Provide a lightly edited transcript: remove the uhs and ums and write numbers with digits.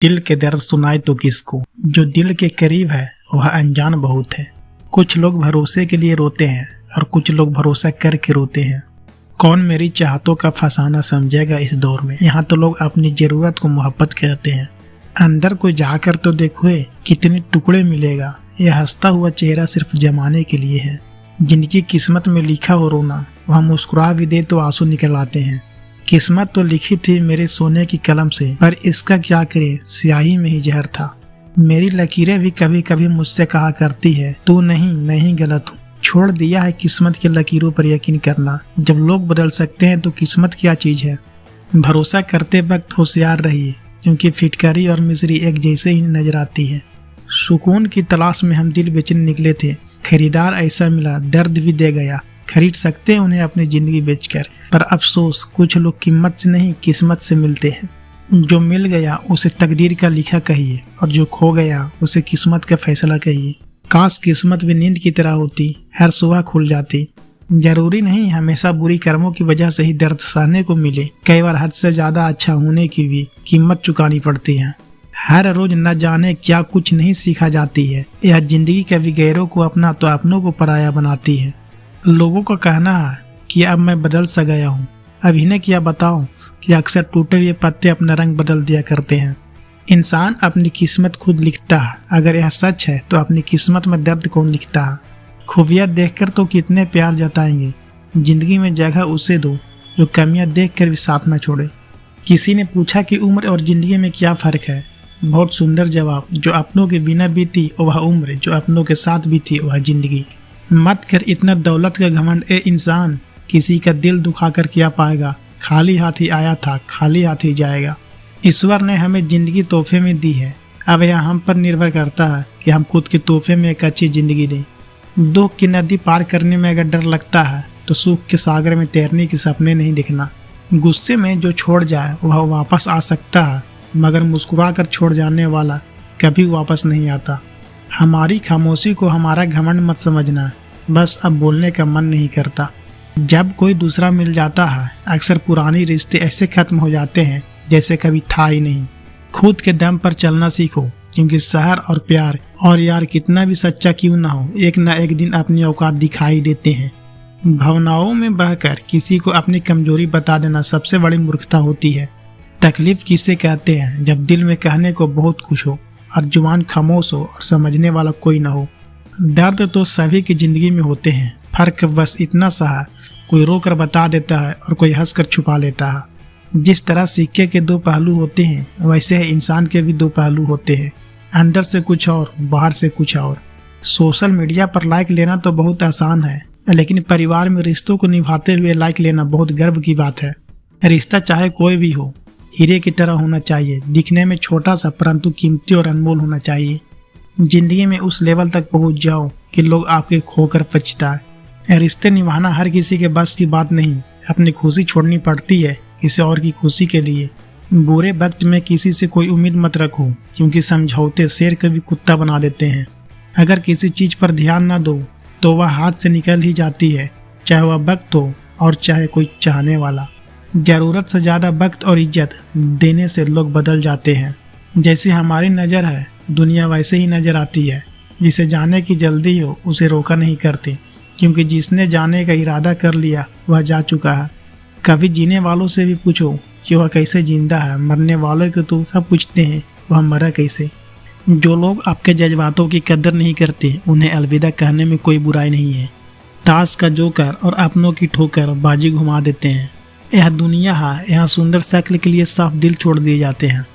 दिल के दर्द सुनाए तो किसको, जो दिल के करीब है वह अनजान बहुत है। कुछ लोग भरोसे के लिए रोते हैं और कुछ लोग भरोसा करके रोते हैं। कौन मेरी चाहतों का फसाना समझेगा इस दौर में। यहाँ तो लोग अपनी जरूरत को मोहब्बत कहते हैं। अंदर को जाकर तो देखो कितने टुकड़े मिलेगा। यह हंसता हुआ चेहरा सिर्फ जमाने के लिए है। जिनकी किस्मत में लिखा हो रोना, वह मुस्कुरा भी दे तो आंसू निकल आते हैं। किस्मत तो लिखी थी मेरे सोने की कलम से, पर इसका क्या करे, स्याही में ही जहर था। मेरी लकीरें भी कभी कभी मुझसे कहा करती है, तू नहीं गलत हूँ। छोड़ दिया है किस्मत की लकीरों पर यकीन करना। जब लोग बदल सकते हैं तो किस्मत क्या चीज है। भरोसा करते वक्त होशियार रहिए, क्योंकि फिटकारी और मिजरी एक जैसे ही नजर आती है। सुकून की तलाश में हम दिल बेचने निकले थे, खरीदार ऐसा मिला दर्द भी दे गया। खरीद सकते हैं उन्हें अपनी जिंदगी बेचकर, पर अफसोस कुछ लोग कीमत से नहीं किस्मत से मिलते हैं। जो मिल गया उसे तकदीर का लिखा कहिए, और जो खो गया उसे किस्मत का फैसला कहिए। काश किस्मत भी नींद की तरह होती, हर सुबह खुल जाती। जरूरी नहीं हमेशा बुरी कर्मों की वजह से ही दर्द सहने को मिले। कई बार हद से ज्यादा अच्छा होने की भी कीमत चुकानी पड़ती है। हर रोज न जाने क्या कुछ नहीं सीखा जाती है। यह जिंदगी कभी गैरों को अपना तो अपनों को पराया बनाती है। लोगों का कहना है कि अब मैं बदल सा गया हूँ। अब इन्हें क्या बताऊं कि अक्सर टूटे हुए पत्ते अपना रंग बदल दिया करते हैं। इंसान अपनी किस्मत खुद लिखता है। अगर यह सच है तो अपनी किस्मत में दर्द कौन लिखता है। खूबियाँ देखकर तो कितने प्यार जताएंगे। जिंदगी में जगह उसे दो जो कमियां देखकर भी साथ न छोड़े। किसी ने पूछा कि उम्र और जिंदगी में क्या फर्क है। बहुत सुंदर जवाब। जो अपनों के बिना बीती वह उम्र, जो अपनों के साथ बीती वह जिंदगी। मत कर इतना दौलत का घमंड ए इंसान, किसी का दिल दुखा कर क्या पाएगा। खाली हाथ ही आया था, खाली हाथ ही जाएगा। ईश्वर ने हमें जिंदगी तोहफे में दी है। अब यह हम पर निर्भर करता है कि हम खुद के तोहफे में एक अच्छी जिंदगी दें। दुख की नदी पार करने में अगर डर लगता है तो सुख के सागर में तैरने के सपने नहीं देखना। गुस्से में जो छोड़ जाए वह वापस आ सकता है, मगर मुस्कुरा कर छोड़ जाने वाला कभी वापस नहीं आता। हमारी खामोशी को हमारा घमंड मत समझना, बस अब बोलने का मन नहीं करता। जब कोई दूसरा मिल जाता है अक्सर पुराने रिश्ते ऐसे खत्म हो जाते हैं जैसे कभी था ही नहीं। खुद के दम पर चलना सीखो, क्योंकि शहर और प्यार और यार कितना भी सच्चा क्यों ना हो, एक ना एक दिन अपनी औकात दिखाई देते हैं। भावनाओं में बहकर किसी को अपनी कमजोरी बता देना सबसे बड़ी मूर्खता होती है। तकलीफ किसे कहते हैं, जब दिल में कहने को बहुत कुछ हो और जुबान खामोश हो और समझने वाला कोई ना हो। दर्द तो सभी की जिंदगी में होते हैं, फर्क बस इतना सा है, कोई रो कर बता देता है और कोई हंस कर छुपा लेता है। जिस तरह सिक्के के दो पहलू होते हैं वैसे ही इंसान के भी दो पहलू होते हैं, अंदर से कुछ और बाहर से कुछ और। सोशल मीडिया पर लाइक लेना तो बहुत आसान है, लेकिन परिवार में रिश्तों को निभाते हुए लाइक लेना बहुत गर्व की बात है। रिश्ता चाहे कोई भी हो, हीरे की तरह होना चाहिए, दिखने में छोटा सा परंतु कीमती और अनमोल होना चाहिए। जिंदगी में उस लेवल तक पहुंच जाओ कि लोग आपके खोकर पछताए। रिश्ते निभाना हर किसी के बस की बात नहीं। अपनी खुशी छोड़नी पड़ती है किसी और की खुशी के लिए। बुरे वक्त में किसी से कोई उम्मीद मत रखो, क्योंकि समझौते शेर को भी कुत्ता बना देते हैं। अगर किसी चीज पर ध्यान न दो तो वह हाथ से निकल ही जाती है, चाहे वह वक्त हो और चाहे कोई चाहने वाला। जरूरत से ज्यादा वक्त और इज्जत देने से लोग बदल जाते हैं। जैसी हमारी नजर है दुनिया वैसे ही नजर आती है। जिसे जाने की जल्दी हो उसे रोका नहीं करते, क्योंकि जिसने जाने का इरादा कर लिया वह जा चुका है। कभी जीने वालों से भी पूछो कि वह कैसे जिंदा है। मरने वालों को तो सब पूछते हैं वह मरा कैसे। जो लोग आपके जज्बातों की कदर नहीं करते उन्हें अलविदा कहने में कोई बुराई नहीं है। ताश का जोकर और अपनों की ठोकर बाजी घुमा देते हैं। यह दुनिया है, यहाँ सुंदर शक्ल के लिए साफ दिल छोड़ दिए जाते हैं।